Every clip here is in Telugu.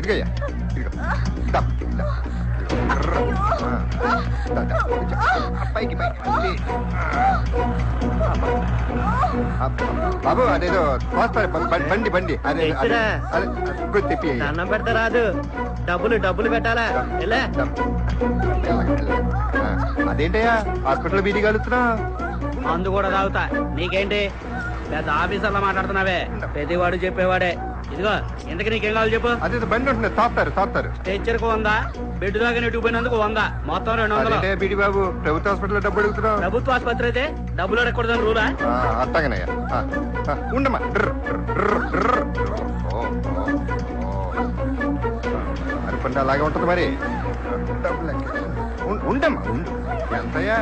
ఇదిగయ్యా ఇదిగో పైకి పైకి బాబు అదేదో బండి బండి అదే తెప్పి అన్నం పెడతా రాదు, డబ్బులు పెట్టాలా? అదేంటయ్యా హాస్పిటల్ బీడీ కలుస్తున్నా? మందు కూడా తాగుతా, నీకేంటి? పెద్ద ఆఫీసర్లో మాట్లాడుతున్నావే, ప్రతివాడు చెప్పేవాడే. ఇదిగో ఇంతకు నీకేం కావాలి చెప్పు. అదే బండి ఉంటుంది, తాపుతారు. స్ట్రెచ్చర్ కు 100, బెడ్ దాకా నెట్టు పోయినందుకు 100, మొత్తం 200. బీడీ బాబు ప్రభుత్వ హాస్పిటల్ డబ్బు అడుగుతున్నావు? ప్రభుత్వ ఆసుపత్రి అయితే డబ్బులు అడగకూడదని రూలా? అట్టగనయ్యా ఉండమ్మా. అరిపండి అలాగే ఉంటది మరి. ఉండమ్మా ఎంతయ్యా?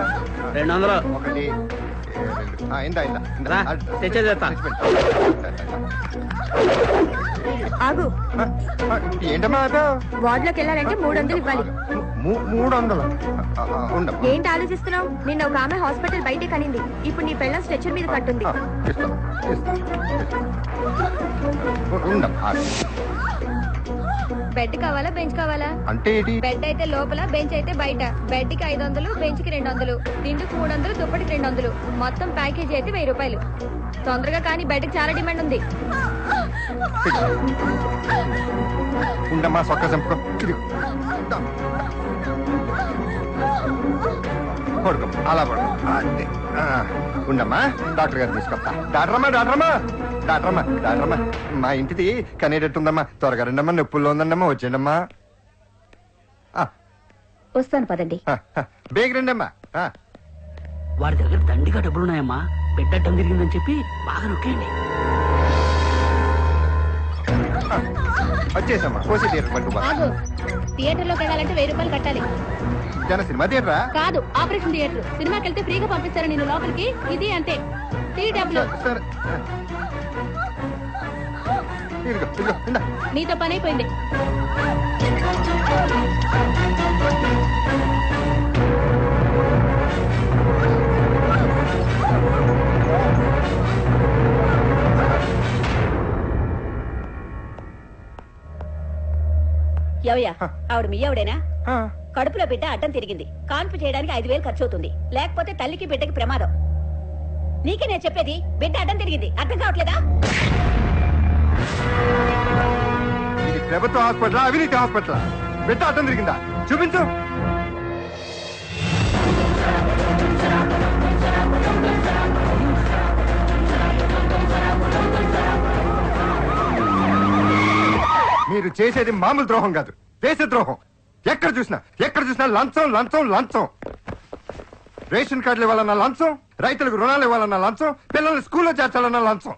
200. ఒకటి ఆగు. ఏంటమ్మా వార్డ్ లోకి వెళ్ళాలంటే 300 ఇవ్వాలి. 300? ఏంటి ఆలోచిస్తున్నావు? నిన్న ఒక ఆమె హాస్పిటల్ బయటే కనింది, ఇప్పుడు నీ పెళ్ళం స్ట్రెచర్ మీద కట్టుంది. బెడ్ కావాలా బెంచ్ కావాలా? అంటే బెడ్ అయితే లోపల, బెంచ్ అయితే బయట. బెడ్ కి 500, బెంచ్ కి 200, దిండుకు 300, దుప్పటికి 200, మొత్తం ప్యాకేజీ అయితే 1000 రూపాయలు. తొందరగా కానీ బెడ్ కి చాలా డిమాండ్ ఉంది. ఉండమ్మా సొక్క చంపుకో. పడుకో అలా పడుకో. అంతే ఉండమ్మా, డాక్టర్ గారు తీసుకొస్తా. డాక్టరమ్మా మా ఇంటిది కనేటట్టుందమ్మా, త్వరగా రండమ్మా, నొప్పుల్లో ఉందండమ్మా, వచ్చేయండమ్మా. వస్తాను పదండి. బేగ రండమ్మా. వాడి దగ్గర దండిగా డబ్బులున్నాయమ్మా, పెట్టడం జరిగిందని చెప్పి బాగా నొక్కేయండి. వచ్చేసమ్మా, కోసి థియేటర్ పట్టు. థియేటర్ లోకి వెళ్ళాలంటే 1000 రూపాయలు కట్టాలి. జన సినిమా థియేటరా? కాదు, ఆపరేషన్ థియేటర్. సినిమాకి వెళ్తే ఫ్రీగా పంపిస్తారు నేను లోపలికి, ఇది అంతే. నీతో పని అయిపోయింది. ఎవయ్యా ఆవిడ మీ ఎవడేనా? కడుపులో బిడ్డ అడ్డం తిరిగింది, కాన్పు చేయడానికి 5000 ఖర్చు అవుతుంది, లేకపోతే తల్లికి బిడ్డకి ప్రమాదం. నీకే నేను చెప్పేది, బిడ్డ అడ్డం తిరిగింది, అర్థం కావట్లేదా? ఇది ప్రభుత్వ హాస్పిటల్, అవినీతి హాస్పిటల్. బిడ్డ అడ్డం తిరిగిందా? చూపించు. మీరు చేసేది మామూలు ద్రోహం కాదు, దేశ ద్రోహం. ఎక్కడ చూసినా లంచం. రేషన్ కార్డులు ఇవ్వాలన్న లంచం, రైతులకు రుణాలు ఇవ్వాలన్న లంచం, పిల్లల్ని స్కూల్లో చేర్చాలన్న లంచం,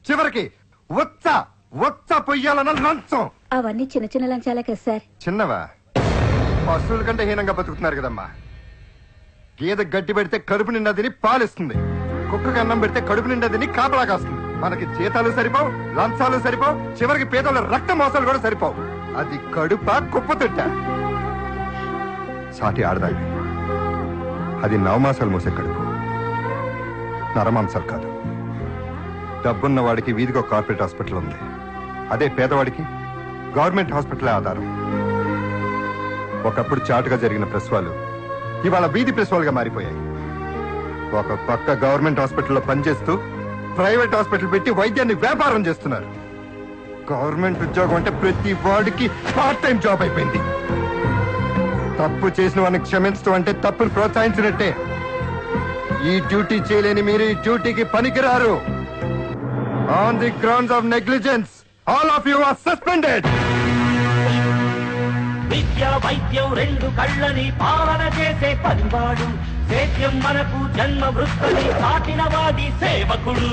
చివరికి వచ్చ పొయ్యాలన్న లంచం. అవన్నీ చిన్న లంచాలే కదా సార్. చిన్నవా? పశువుల కంటే హీనంగా బతుకుతున్నారు కదమ్మా. గేదె గడ్డి పెడితే కడుపు నిండా తిని పాలిస్తుంది, కుక్కకి అన్నం పెడితే కడుపు నిండా తిని కాపలా కాస్తుంది. మనకి జీతాలు సరిపోవు, లంచాలు సరిపోవు, చివరికి పేదల రక్త మోసాలు కూడా సరిపోవు. అది కడుప కుప్పతొట్ట. సాటి ఆడదాయి అది నవమాసాలు మోసే కడుపు, నరమాంసాలు కాదు. డబ్బున్న వాడికి వీధికి ఒక కార్పొరేట్ హాస్పిటల్ ఉంది, అదే పేదవాడికి గవర్నమెంట్ హాస్పిటలే ఆధారం. ఒకప్పుడు చాటుగా జరిగిన ప్రసవాలు ఇవాళ వీధి ప్రసవాలుగా మారిపోయాయి. ఒక పక్క గవర్నమెంట్ హాస్పిటల్లో పనిచేస్తూ ప్రైవేట్ హాస్పిటల్ పెట్టి వైద్యాన్ని వ్యాపారం చేస్తున్నారు. గవర్నమెంట్ ఉద్యోగం అంటే ప్రతి వాడికి పార్ట్ టైం జాబ్ అయిపోయింది. తప్పు చేసిన వాడిని క్షమించడం అంటే తప్పును ప్రోత్సహించినట్టే. ఈ డ్యూటీ చేయలేని మీరు ఈ డ్యూటీకి పనికిరారు. On the grounds of negligence all of you are suspended. విద్య వైద్యం రెండు కళ్ళని పాలన చేసే పనివాడు, సేద్యం మనకు జన్మ వృత్తిని చాటిన వాడి సేవకుడు.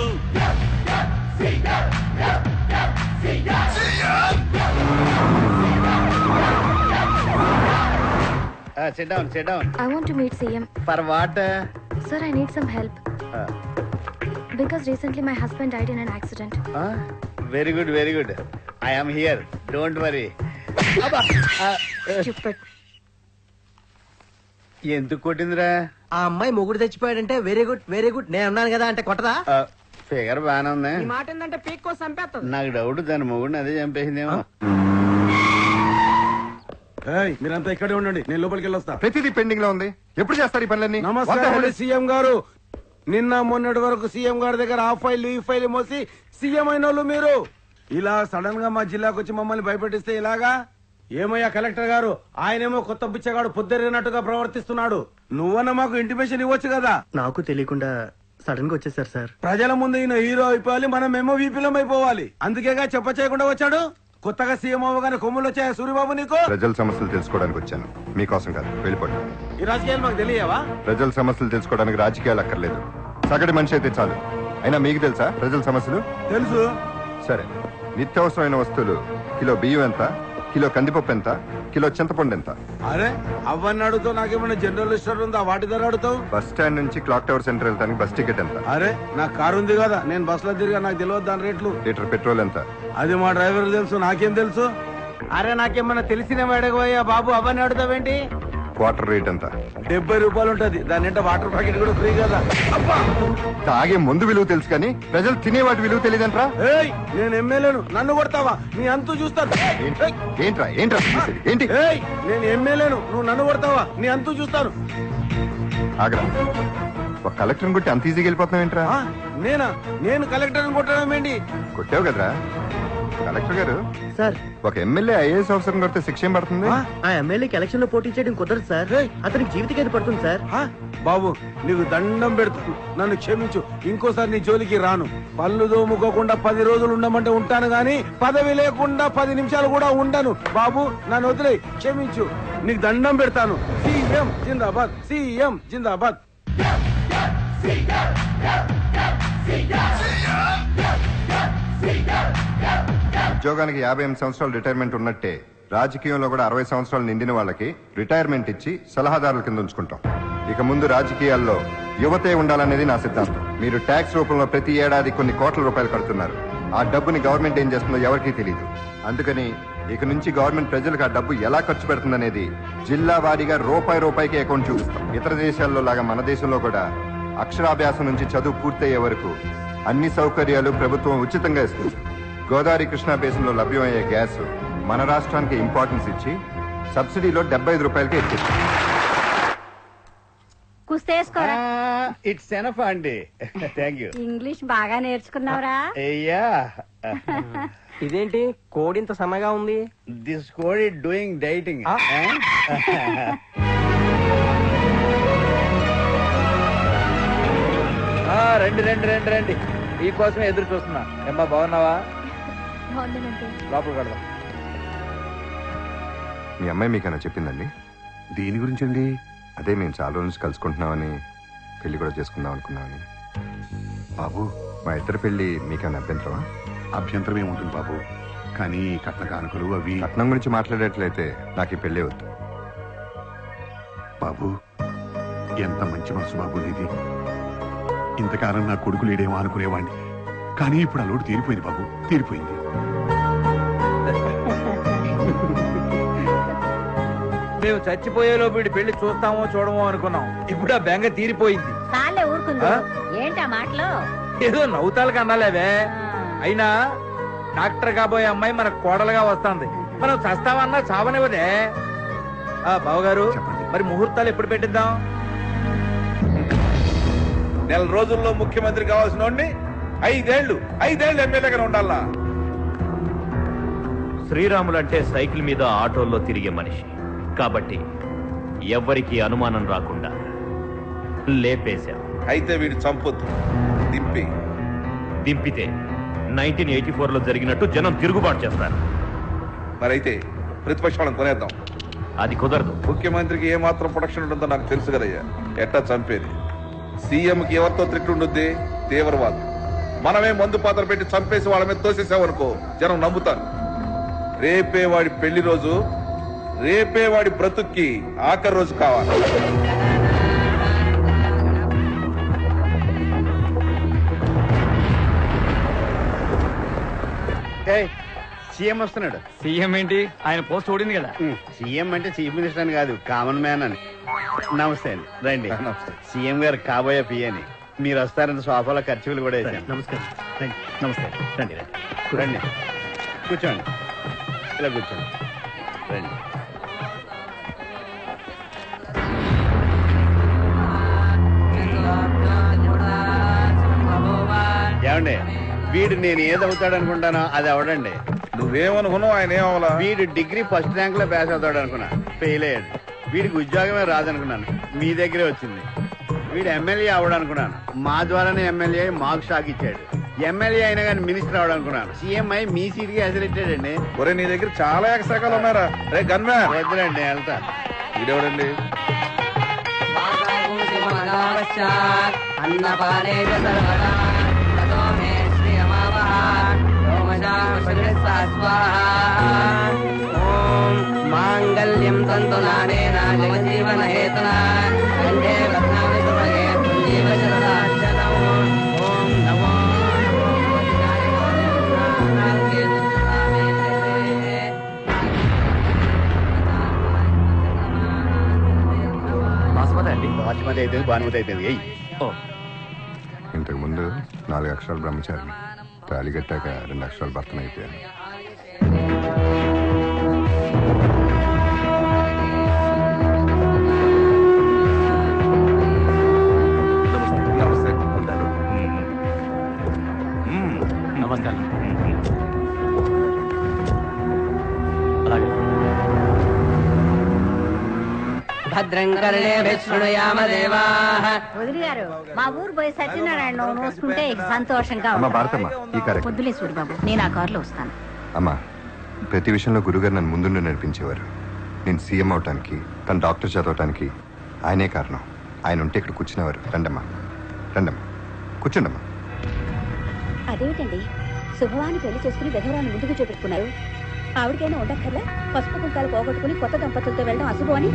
Sit down. I want to meet CM. For what? Sir, I need some help. Because recently my husband died in an accident. Very good. I am here. Don't worry. Stupid. ఎందుకు కొట్టిందిరా? ఆ అమ్మాయి మొగుడు తెచ్చిపోయాడంటే వెరీ గుడ్ నేను అన్నాను కదా అంటే కొట్టదా? ఫిగర్ బానే ఉంది. మాట ఏంటంటే పీక్ కోసం చంపేస్తుంది. నాకు డౌట్ దాని మొగుడిని అదే చంపేసిందేమో. మీరంతా ఇక్కడే ఉండండి, నేను లోపలికి వెళ్ళొస్తా. ప్రతిదీ పెండింగ్ లో ఉంది. ఎప్పుడు చేస్తారు ఈ పనులన్నీ? నమస్కారం సీఎం గారు. నిన్న మొన్నటి వరకు సీఎం గారి దగ్గర ఆ ఫైల్ ఈ ఫైల్ మోసి సీఎం అయిన వాళ్ళు మీరు ఇలా సడన్ గా మా జిల్లాకు వచ్చి మమ్మల్ని భయపెట్టిస్తే ఇలాగా? ఏమయ్యా కలెక్టర్ గారు, ఆయనేమో కొత్త బిచ్చగాడు పొద్దురినట్టుగా ప్రవర్తిస్తున్నాడు. నువ్వన్నా మాకు ఇంటిమేషన్ ఇవ్వచ్చు కదా. నాకు తెలియకుండా సడన్ గా వచ్చేసారు సార్. ప్రజల ముందు ఈయన హీరో అయిపోవాలి, మనమేమో వీపీలం అయిపోవాలి. అందుకేగా చెప్ప చేయకుండా వచ్చాడు. కొత్తగా సీఎం అవ్వగానే కొమ్ములు వచ్చాయా సూర్యబాబు నీకు? ప్రజల సమస్యలు తెలుసుకోవడానికి వచ్చాను, మీకోసం కాదు. వెళ్ళిపోండి. ఈ రాజకీయాలు మాకు తెలియవా? ప్రజల సమస్యలు తెలుసుకోవడానికి రాజకీయాలు అక్కర్లేదు, సగటు మనిషి అయితే చాలు. అయినా మీకు తెలుసా ప్రజల సమస్యలు? తెలుసు. సరే, నిత్యావసరమైన వస్తువులు కిలో బియ్యం ఎంత, కిలో కందిపప్పు ఎంత, కిలో చింతపండు ఎంత? అరే అవన్నీ అడుగుతావు, నాకేమన్నా జనరల్ స్టోర్ ఉందా వాటి ధర అడుగుతావు? బస్ స్టాండ్ నుంచి క్లాక్ టవర్ సెంటర్ వెళ్ళడానికి బస్ టికెట్ ఎంత? అరే నాకు కారు ఉంది కదా, నేను బస్ లో తిరిగా, నాకు తెలియదు దాని రేట్లు. లీటర్ పెట్రోల్ ఎంత? అది మా డ్రైవర్ తెలుసు, నాకేం తెలుసు? అరే నాకేమన్నా తెలిసిన అడగబోయా బాబు, అవన్నీ అడుగుతావేంటి? వాటర్ రేట్ ఎంత? 70 రూపాయలు ఉంటది, దాని వాటర్ ప్యాకెట్ కూడా ఫ్రీ కదా. తాగే ముందు విలువ తెలుసు కానీ ప్రజలు తినే వాటి విలువ తెలియదంట్రా. ఏయ్ నేను ఎమ్మెల్యేను, నన్ను కొడతావా? నీ అంతు చూస్తాను. ఏంట్రా ఏంట్రా చూసేది? ఏంటి? ఏయ్ నేను ఎమ్మెల్యేను, నువ్వు నన్ను కొడతావా? నీ అంతు చూస్తాను. ఆగరా, ఒక కలెక్టర్ కొట్టి అంత ఈజీగా వెళ్ళిపోతున్నావు ఏంట్రా? నేనా? నేను కలెక్టర్ కొట్టడం ఏంటి? కొట్టావు కదరా. కలెక్టర్ గారు సార్, ఒక ఎమ్మెల్యే ఐఏఎస్ ఆఫీసర్ కొడితే శిక్ష ఏం పడుతుంది? ఆ ఎమ్మెల్యేకి ఎలక్షన్ లో పోటీ చేయడం కుదరదు సార్. అతనికి జీవితకేది పడుతుంది సార్. బాబు నీకు దండం పెడుతు, నన్ను క్షమించు. ఇంకోసారి నీ జోలికి రాను. పళ్ళు దోముకోకుండా 10 రోజులు ఉండమంటే ఉంటాను గాని పదవి లేకుండా 10 నిమిషాలు కూడా ఉండను. బాబు నన్ను వదిలే, క్షమించు. నీకు దండం పెడతాను. సీఎం జిందాబాద్, సీఎం జిందాబాద్. ఉద్యోగానికి 58 సంవత్సరాలు రిటైర్మెంట్ ఉన్నట్టే రాజకీయంలో కూడా 60 సంవత్సరాలు నిండిన వాళ్ళకి రిటైర్మెంట్ ఇచ్చి సలహాదారుల కింద ఉంచుకుంటాం. ఇక ముందు రాజకీయాల్లో యువతే ఉండాలనేది నా సిద్ధాంతం. మీరు ట్యాక్స్ రూపంలో ప్రతి ఏడాది కొన్ని కోట్ల రూపాయలు కడుతున్నారు. ఆ డబ్బుని గవర్నమెంట్ ఏం చేస్తుందో ఎవరికీ తెలియదు. అందుకని ఇక నుంచి గవర్నమెంట్ ప్రజలకు ఆ డబ్బు ఎలా ఖర్చు పెడుతుందనేది జిల్లా వారీగా రూపాయికి అకౌంట్ చూపిస్తాం. ఇతర దేశాల్లో లాగా మన దేశంలో కూడా అక్షరాభ్యాసం నుంచి చదువు పూర్తయ్యే వరకు అన్ని సౌకర్యాలు ప్రభుత్వం ఉచితంగా ఇస్తుంది. గోదావరి కృష్ణా బేసిన్ లో లభ్యమయ్యే గ్యాస్ మన రాష్ట్రానికి ఇంపార్టెన్స్ ఇచ్చి సబ్సిడీలో 75 రూపాయలకి ఎక్కిస్తుంది. ఇట్స్ ఎనఫ్ అండి. Thank you. ఇంగ్లీష్ బాగా నేర్చుకున్నావురా? అయ్యా ఇదేంటి కోడి ఇంత సన్నగా ఉంది? This code is doing dieting. రండి రండి రండి రండి, మీకోసమే ఎదురు చూస్తున్నా. ఏమ్మా బాగున్నావా? లోపల కడదాం. మీ అమ్మాయి మీకన్నా చెప్పిందండి? దీని గురించి అండి? అదే మేము చాలా రోజు నుంచి కలుసుకుంటున్నామని, పెళ్లి కూడా చేసుకుందాం అనుకున్నామని. బాబు మా ఇద్దరు పెళ్లి మీకన్నా అభ్యంతరమా? అభ్యంతరం ఏముంటుంది బాబు, కానీ కట్న కానుకలు అవి. కట్నం గురించి మాట్లాడేట్లయితే నాకు ఈ పెళ్ళే వద్దు. బాబు ఎంత మంచి మనసు బాబు నీది. ఇంతకాలం నా కొడుకు లేడేమో అనుకునేవాడిని, కానీ ఇప్పుడు ఆ లోటు తీరిపోయింది బాబు, తీరిపోయింది. మేము చచ్చిపోయేలోపు వీడి పెళ్లి చూస్తామో చూడమో అనుకున్నాం. ఇప్పుడు ఆ బెంగ తీరిపోయింది. చాలే ఊరుకుంది. ఏంటా మాటలు? ఏదో నవ్వుతాలకు అన్నాలేవే. అయినా డాక్టర్ కాబోయే అమ్మాయి మన కోడలుగా వస్తుంది. మనం చస్తామన్నా చావనివ్వదే. బావగారు మరి ముహూర్తాలు ఎప్పుడు పెట్టిద్దాం? నెల రోజుల్లో ముఖ్యమంత్రి కావాల్సిన వాడిని 5 ఏళ్ళు ఎమ్మెల్యేగా ఉండాలా? శ్రీరాములు అంటే సైకిల్ మీద ఆటోల్లో తిరిగే మనిషి కాబట్టి ఎవ్వరికి అనుమానం రాకుండా లేపేశాం. అయితే వీడు చంపొద్దు, దింపితే 1984లో జరిగినట్టు జనం తిరుగుబాటు చేస్తారు. మరైతే ప్రతిపక్షాలను కొనేద్దాం. అది కుదరదు. ముఖ్యమంత్రికి ఏ మాత్రం ప్రొటెక్షన్ ఉంటుందో నాకు తెలుసు కదయ్యా. ఎట్టా చంపేది? సీఎంకి ఎవరితో త్రిట్ ఉండుద్ది? తీవ్రవాదం. మనమే మందు పాత్ర పెట్టి చంపేసి వాళ్ళ మీద తోసేసామనుకో జనం నమ్ముతారు. రేపే వాడి పెళ్లి రోజు, రేపే వాడి బ్రతుక్కి ఆఖరి రోజు కావాలి. సీఎం వస్తున్నాడు. సీఎం ఏంటి, ఆయన పోస్ట్ ఓడింది కదా. సీఎం అంటే చీఫ్ మినిస్టర్ అని కాదు, కామన్ మ్యాన్ అని. నమస్తే అండి, రండి. సీఎం గారు కాబోయే పియని. మీరు వస్తారని సోఫాలో ఖర్చులు కూడా వేసాను. నమస్కారం. నమస్తే, రండి రండి కూర్చోండి, ఇలా కూర్చోండి. రండి ఏమండి వీడు నేను ఏదవుతాడు అనుకుంటానో అది అవడండి. నువ్వేమనుకున్నావు? ఆయన ఏమవలా? వీడు డిగ్రీ ఫస్ట్ ర్యాంక్ లో పాస్ అవుతాడు అనుకున్నా, ఫెయిల్ అయ్యాడు. వీడికి ఉద్యోగమే రాదనుకున్నాను, మీ దగ్గరే వచ్చింది. వీడు ఎమ్మెల్యే అవడనుకున్నాను, మా ద్వారానే ఎమ్మెల్యే మాకు షాక్ ఇచ్చాడు. ఎమ్మెల్యే అయినా కానీ మినిస్టర్ అవడనుకున్నాను, సీఎం అయి మీ సీట్ కి హెసరెట్టాడండి. ఒరే నీ దగ్గర చాలా ఎక్స్ట్రాకాలు ఉన్నారా? రే గన్మ్యాన్ వద్దులండి, వెళ్తా. వీడెవడండి? మాంగళ్యం తంతునానేన జగజీవన హేతునా కంఠే బధ్నామి సుభగే సంజీవ శరదార్చనం. ఓం నమో బాస్మతి అండి. బాస్మతి అయితే భానుమతి అయితే ఇంతకు ముందు 4 అక్షరాలు బ్రహ్మచారి, తాళి కట్టాక 2 అక్షరాలు భర్తన అయిపోయాను. నమస్కారం. భద్రం కర్ణే శృణుయామ దేవాః. వదిలి గారు, మా ఊరు పోయి సత్యనారాయణ నోసుకుంటే సంతోషంగా అమ్మా భారతమ్మ, ఈ కార్యక్రమం పొద్దులే చూడు బాబు, నేను ఆ కారులో వస్తాను. అమ్మా, ప్రతి విషయంలో గురుగారు నన్ను ముందుండి నడిపించేవారు. నేను సీఎం అవటానికి, తన డాక్టర్ చదవటానికి ఆయనే కారణం. ఆయన ఉంటే ఇక్కడ కూర్చునేవారు. రండమ్మా, రండమ్మా, కూర్చోండమ్మా. అదేమిటండి, శుభవాన్ని పెళ్లి చేసుకుని విధవరాన్ని ముందుకు చూపెట్టుకున్నారు. ఆవిడకైనా ఉండక్కర్లా? పసుపు కుంకాలు పోగొట్టుకుని కొత్త దంపతులతో వెళ్ళడం అశుభం అని.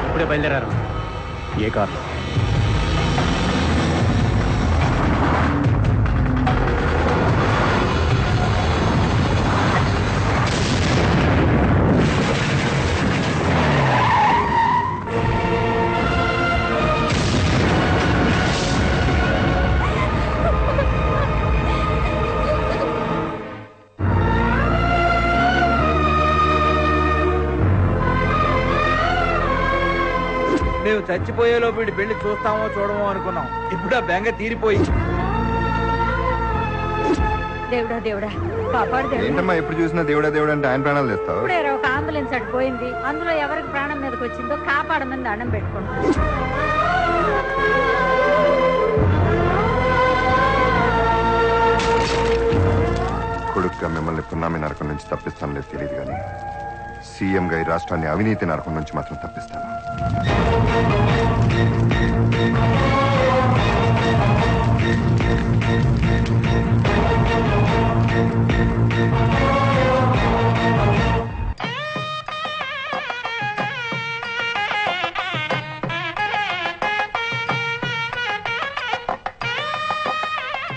ఇప్పుడే బయలుదేరారు. ఏ కార్లో? మేము చచ్చిపోయేలోపు వీడి పెళ్లి చూస్తామో చూడమో అనుకున్నాం. ఇప్పుడు ఆ బెంగ తీరిపోయి. దేవుడా దేవుడా కాపాడు దేవుడా. ఏంటమ్మా ఎప్పుడు చూసినా దేవుడా దేవుడా అంటే ఆయన ప్రాణాలు తెస్తావు? ఇప్పుడే ఒక అంబులెన్స్ అటు పోయింది, అందులో ఎవరికి ప్రాణం మీదకి వచ్చిందో కాపాడమని దండం పెట్టుకుంటాం. కొడుకుగా మిమ్మల్ని పున్నామి నరకం నుంచి తప్పిస్తాను లేదు తెలియదు, కానీ సీఎంగా ఈ రాష్ట్రాన్ని అవినీతి నరకం నుంచి మాత్రం తప్పిస్తాను.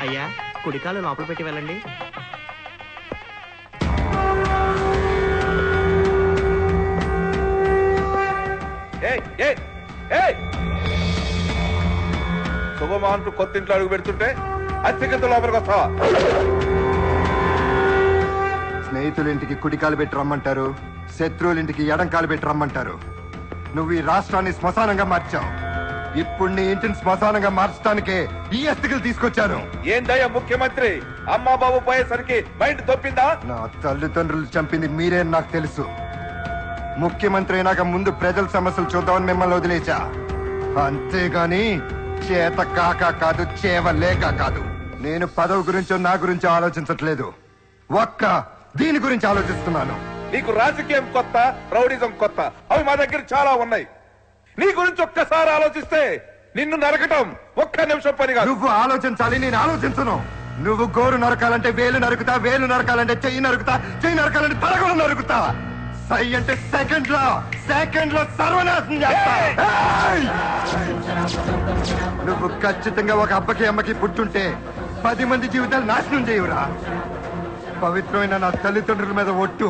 అయ్యా, కుడికాలు లోపల పెట్టి వెళ్ళండి. శుభమా అంటూ కొత్త ఇంట్లో అడుగు పెడుతుంటే అత్యంత లోపలికి వస్తావా? స్నేహితులింటికి కుడికాలు పెట్టి రమ్మంటారు, శత్రువులింటికి ఎడంకాలు పెట్టి రమ్మంటారు. నువ్వు ఈ రాష్ట్రాన్ని శ్మశానంగా మార్చావు. ఇప్పుడు నీ ఇంటిని శ్మశానంగా మార్చడానికే ఈ అస్థికలు తీసుకొచ్చాను. ఏందయ్యా ముఖ్యమంత్రి, అమ్మా బాబు పోయేసరికి మైండ్ తప్పిందా? నా తల్లిదండ్రులు చంపింది మీరే నాకు తెలుసు. ముఖ్యమంత్రి అయినాక ముందు ప్రజల సమస్యలు చూద్దామని మిమ్మల్ని వదిలేశా. అంతేగాని చేత కాక కాదు, చేవలేక కాదు. నేను పదవి గురించో నా గురించో ఆలోచించట్లేదు, ఒక్క దీని గురించి ఆలోచిస్తున్నాను. నీకు రాజకీయం కొత్త, రౌడిజం కొత్త, అవి మా దగ్గర చాలా ఉన్నాయి. నీ గురించి ఒక్కసారి ఆలోచిస్తే నిన్ను నరకటం ఒక్క నిమిషం పని కాదు. నువ్వు ఆలోచించాలి, నేను ఆలోచించను. నువ్వు గోరు నరకాలంటే వేలు నరుకుతా, వేలు నరకాలంటే చెయ్యి నరుకుతా, చెయ్యి నరకాలంటే తల కూడా నరుకుతా. సై అంటే సెకండ్ లో సర్వనాశనం చేస్తా. ఏయ్! నువ్వు ఖచ్చితంగా ఒక అబ్బకి అమ్మకి పుట్టుంటే 10 మంది జీవితాలు నాశనం చేయురా. పవిత్రమైన నా తల్లిదండ్రుల మీద ఒట్టు,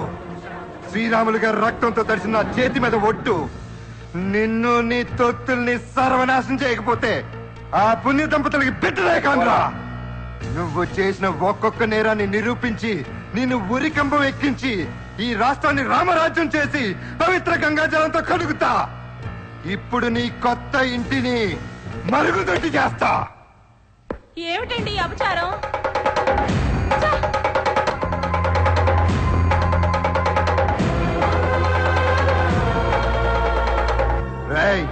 శ్రీరాములు గారి రక్తంతో తడిసిన నా చేతి మీద ఒట్టు, నిన్ను నీ తొత్తుల్ని సర్వనాశనం చేయకపోతే ఆ పుణ్య దంపతులకి బిడ్డలే కానురా. నువ్వు చేసిన ఒక్కొక్క నేరాన్ని నిరూపించి నిన్ను ఉరికంబం ఎక్కించి ఈ రాష్ట్రాన్ని రామరాజ్యం చేసి పవిత్ర గంగాజలంతో కడుగుతా. ఇప్పుడు నీ కొత్త ఇంటిని మరుగుదొడ్డి చేస్తా. ఏమిటండి అపచారం? రేయ్,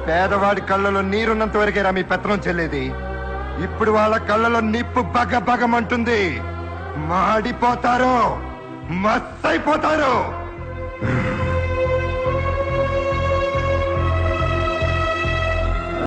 పేదవాడి కళ్ళలో నీరున్నంత వరకేరా మీ పెత్తనం చెల్లేది. ఇప్పుడు వాళ్ళ కళ్ళలో నిప్పు బగ బగమంటుంది. మాడిపోతారు, మస్తైపోతారు.